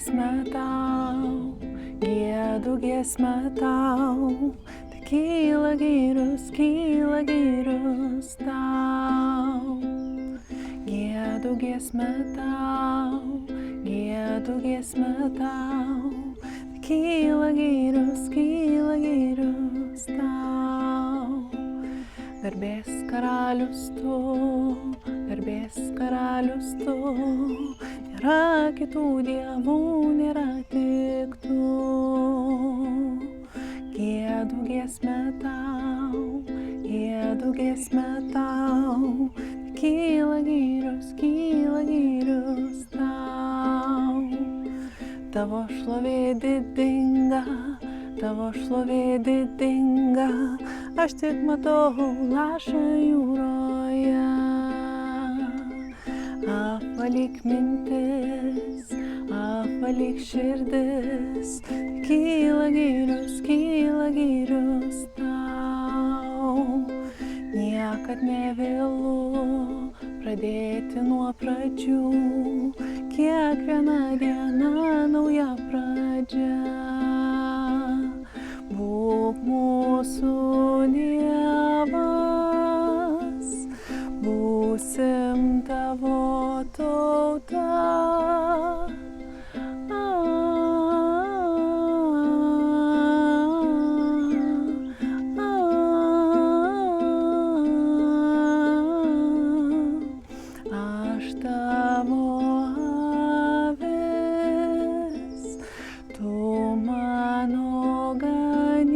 giesmę tau, giedu giesmę tau, tai kyla girius tau. Giedu giesmę tau, giedu giesmę tau, tai kyla girius tau. Garbės karalius tu, nėra kitų dievų, nėra tik tu. Giedu giesmę tau, kyla girius tau. Tavo šlovė didinga, aš tik matau lašą jūroje. Apvalyk mintis, apvalyk širdis, kyla girius tau. Niekad nevėlu pradėti nuo pradžių, kiekviena diena nauja pradžia. Būk mūsų Dievas, būsim tavo tauta. Aš tavo avis, tu mano ganytojas,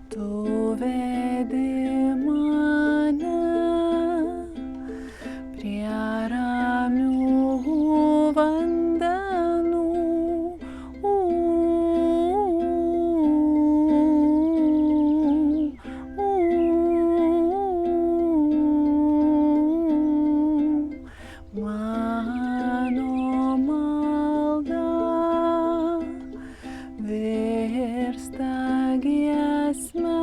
tu vedi mane prie ramių vandenų. Mano malda virsta giesme.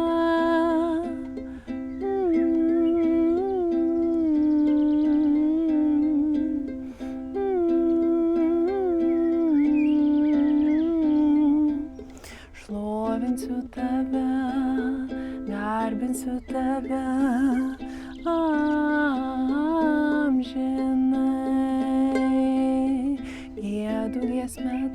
Šlovinsiu tave, garbinsiu tave amžinai. Giedu giesmę